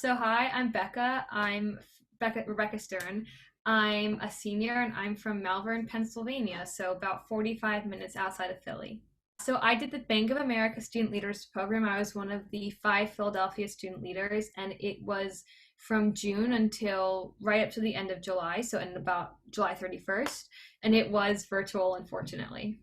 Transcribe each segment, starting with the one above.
So hi, I'm Becca. Rebecca Stern. I'm a senior and I'm from Malvern, Pennsylvania, so about 45 minutes outside of Philly. So I did the Bank of America Student Leaders Program. I was one of the 5 Philadelphia student leaders, and it was from June until right up to the end of July, so in about July 31st, and it was virtual, unfortunately.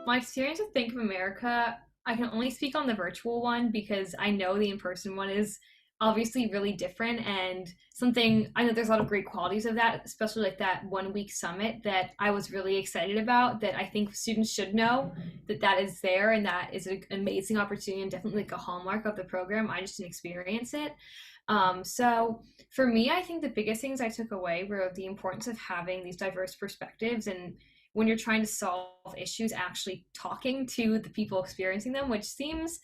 My experience with Bank of America, I can only speak on the virtual one because I know the in-person one is obviously really different, and something I know there's a lot of great qualities of that, especially like that 1 week summit that I was really excited about, that I think students should know that that is there, and that is an amazing opportunity and definitely like a hallmark of the program. I just didn't experience it. So for me, I think the biggest things I took away were the importance of having these diverse perspectives, and when you're trying to solve issues, actually talking to the people experiencing them, which seems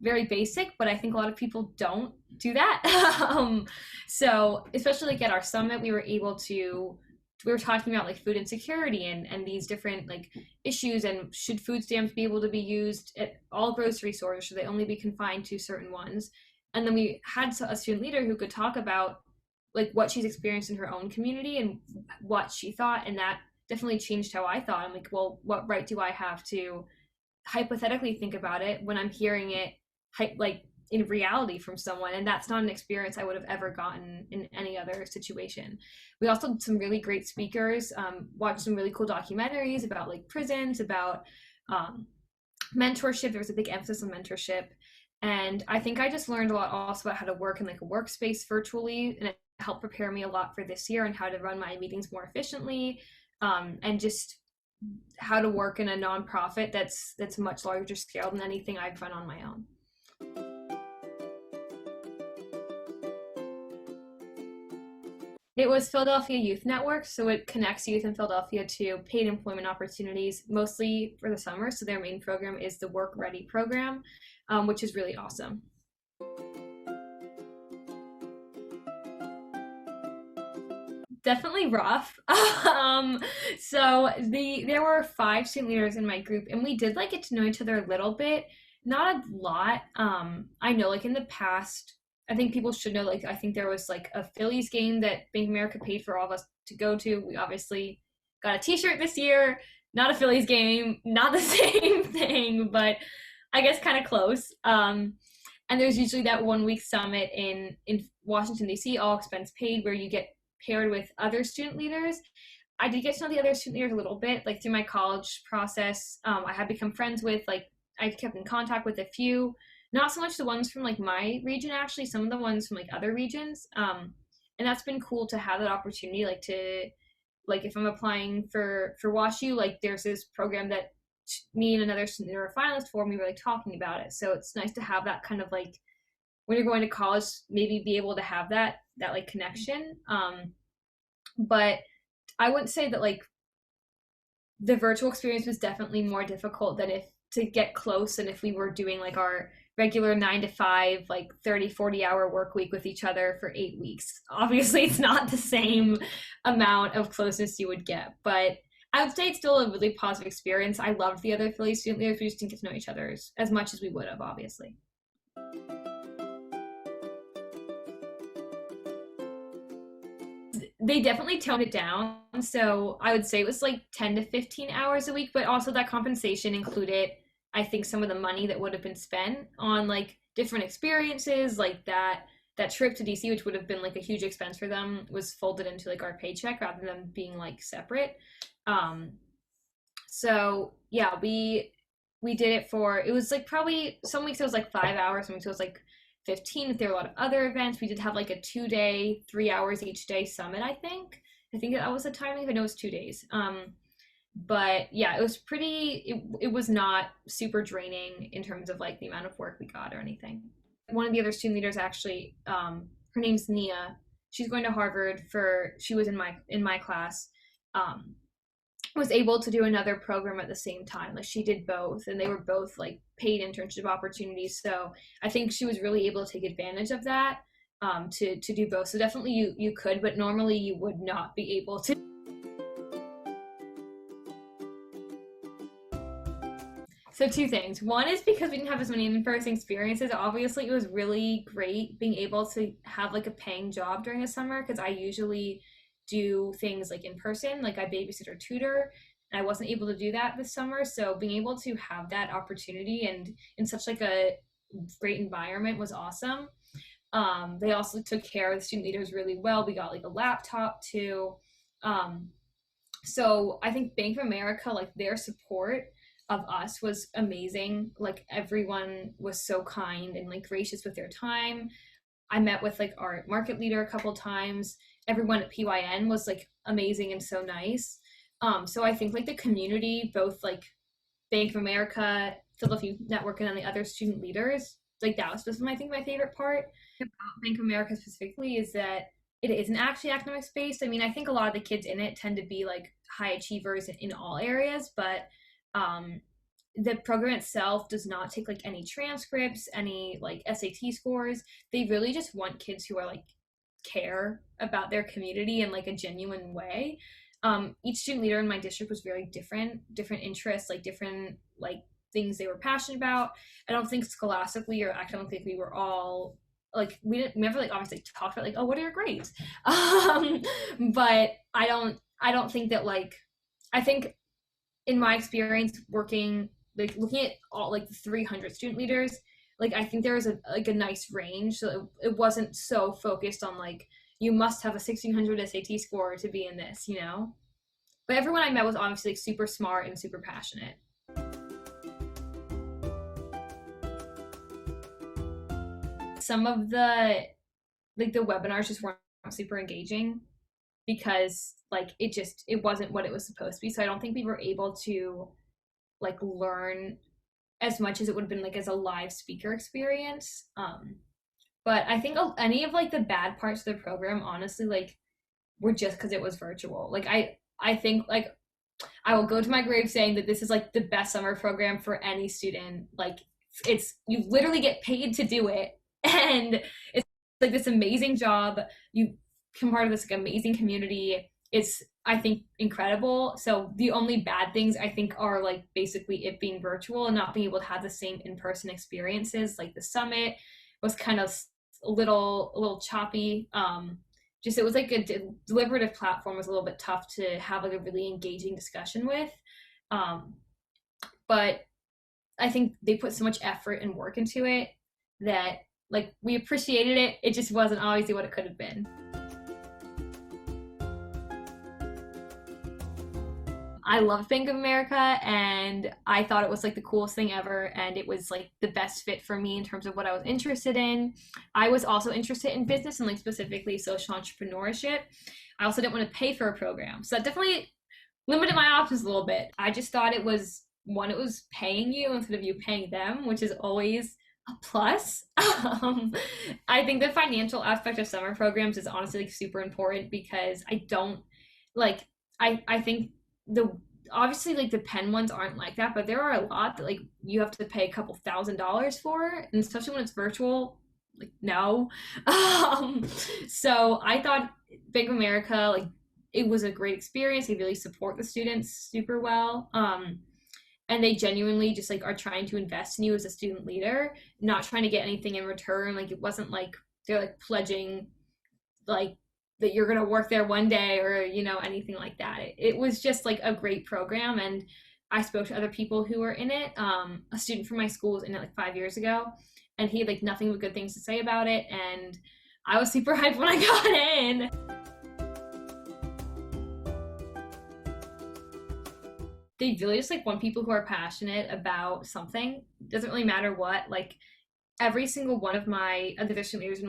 very basic, but I think a lot of people don't do that. So especially like at our summit, we were talking about like food insecurity and these different like issues, and should food stamps be able to be used at all grocery stores, or should they only be confined to certain ones? And then we had a student leader who could talk about like what she's experienced in her own community and what she thought, and that definitely changed how I thought. I'm like, well, what right do I have to hypothetically think about it when I'm hearing it like in reality from someone? And that's not an experience I would have ever gotten in any other situation. We also had some really great speakers, watched some really cool documentaries about like prisons, about mentorship. There was a big emphasis on mentorship. And I think I just learned a lot also about how to work in like a workspace virtually, and it helped prepare me a lot for this year and how to run my meetings more efficiently, and just how to work in a nonprofit that's much larger scale than anything I've run on my own. It was Philadelphia Youth Network, so it connects youth in Philadelphia to paid employment opportunities, mostly for the summer. So their main program is the Work Ready program, which is really awesome. Definitely rough. So there were 5 student leaders in my group, and we did like get to know each other a little bit, not a lot. I know like in the past, I think people should know, like I think there was like a Phillies game that Bank of America paid for all of us to go to. We obviously got a T-shirt this year. Not a Phillies game, not the same thing, but I guess kind of close. And there's usually that 1 week summit in Washington D.C., all expense paid, where you get paired with other student leaders. I did get to know the other student leaders a little bit, like through my college process. I had become friends with, like, I kept in contact with a few, not so much the ones from like my region, actually, some of the ones from like other regions. And that's been cool to have that opportunity, like to, like if I'm applying for WashU, like there's this program that me and another student leader were finalists for, and we were like talking about it. So it's nice to have that kind of like, when you're going to college, maybe be able to have that like connection. But I wouldn't say that like the virtual experience was definitely more difficult than if to get close than if we were doing like our regular 9 to 5, like 30-40 hour work week with each other for 8 weeks. Obviously it's not the same amount of closeness you would get, but I would say it's still a really positive experience. I loved the other Philly student leaders. We just didn't get to know each other as much as we would have, obviously. They definitely toned it down. So I would say it was like 10 to 15 hours a week, but also that compensation included, I think, some of the money that would have been spent on like different experiences, like that trip to DC, which would have been like a huge expense for them, was folded into like our paycheck rather than being like separate. So yeah, we did it for, it was like probably some weeks it was like 5 hours, some weeks it was like 15. If there were a lot of other events, we did have like a 2 day, 3 hours each day summit, I think. I think that was the timing. I know it was 2 days. But yeah, it was it was not super draining in terms of like the amount of work we got or anything. One of the other student leaders actually, her name's Nia. She's going to Harvard she was in my class. Was able to do another program at the same time. Like she did both, and they were both like paid internship opportunities. So I think she was really able to take advantage of that, to do both. So definitely you could, but normally you would not be able to. So two things. One is because we didn't have as many in-person experiences. Obviously, it was really great being able to have like a paying job during the summer because I usually do things like in person, like I babysit or tutor. And I wasn't able to do that this summer, so being able to have that opportunity and in such like a great environment was awesome. They also took care of the student leaders really well. We got like a laptop too. Um, so I think Bank of America, like their support of us was amazing. Like everyone was so kind and like gracious with their time. I met with like our market leader a couple times. Everyone at PYN was like amazing and so nice. So I think like the community, both like Bank of America, Philadelphia Network, and then the other student leaders, like that was I think my favorite part about Bank of America specifically is that it isn't actually academics based. I mean, I think a lot of the kids in it tend to be like high achievers in all areas, but um, the program itself does not take like any transcripts, any like SAT scores. They really just want kids who are like care about their community in like a genuine way. Each student leader in my district was very different interests, like different like things they were passionate about. I don't think scholastically or academically we were all like we never like obviously talked about like, oh, what are your grades. But I don't think that like I think in my experience working like looking at all like the 300 student leaders, like I think there was a nice range, so it wasn't so focused on like you must have a 1600 SAT score to be in this, you know. But everyone I met was obviously like super smart and super passionate. Some of the webinars just weren't super engaging because like it wasn't what it was supposed to be, so I don't think we were able to like learn as much as it would have been like as a live speaker experience. But I think any of like the bad parts of the program honestly like were just because it was virtual. Like I think like I will go to my grave saying that this is like the best summer program for any student. Like it's you literally get paid to do it, and it's like this amazing job. You come part of this like amazing community. It's I think incredible. So the only bad things I think are like basically it being virtual and not being able to have the same in-person experiences. Like the summit was kind of a little choppy. Just it was like a deliberative platform was a little bit tough to have like a really engaging discussion with. Um, but I think they put so much effort and work into it that like we appreciated it. It just wasn't obviously what it could have been. I loved Bank of America and I thought it was like the coolest thing ever and it was like the best fit for me in terms of what I was interested in. I was also interested in business and like specifically social entrepreneurship. I also didn't want to pay for a program. So that definitely limited my options a little bit. I just thought it was one, it was paying you instead of you paying them, which is always a plus. I think the financial aspect of summer programs is honestly like super important because I don't like I think the obviously like the Penn ones aren't like that, but there are a lot that like you have to pay a couple $1,000s for, and especially when it's virtual, like no. um, so I thought Bank of America like it was a great experience. They really support the students super well. And they genuinely just like are trying to invest in you as a student leader, not trying to get anything in return. Like it wasn't like they're like pledging like that you're going to work there one day or anything like that. It was just like a great program, and I spoke to other people who were in it. A student from my school was in it like 5 years ago, and he had like nothing but good things to say about it, and I was super hyped when I got in. They really just like want people who are passionate about something. It doesn't really matter what. Like every single one of my other district leaders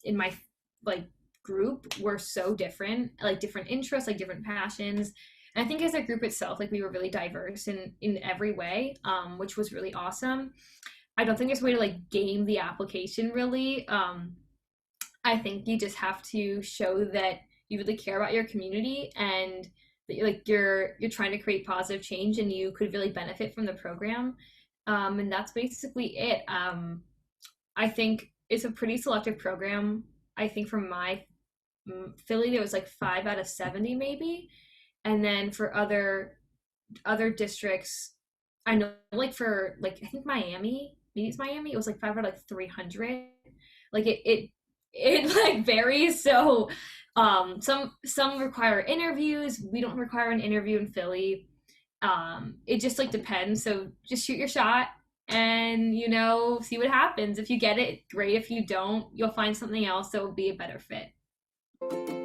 in my like group were so different, like different interests, like different passions. And I think as a group itself, like we were really diverse in every way, which was really awesome. I don't think there's a way to like game the application really. I think you just have to show that you really care about your community and that you're trying to create positive change and you could really benefit from the program. And that's basically it. I think it's a pretty selective program. I think from my Philly, there was like 5 out of 70 maybe, and then for other districts, I know like for like I think Miami, maybe it's Miami, it was like 500 like 300. Like it like varies. So some require interviews. We don't require an interview in Philly. It just like depends. So just shoot your shot and see what happens. If you get it, great. If you don't, you'll find something else that will be a better fit.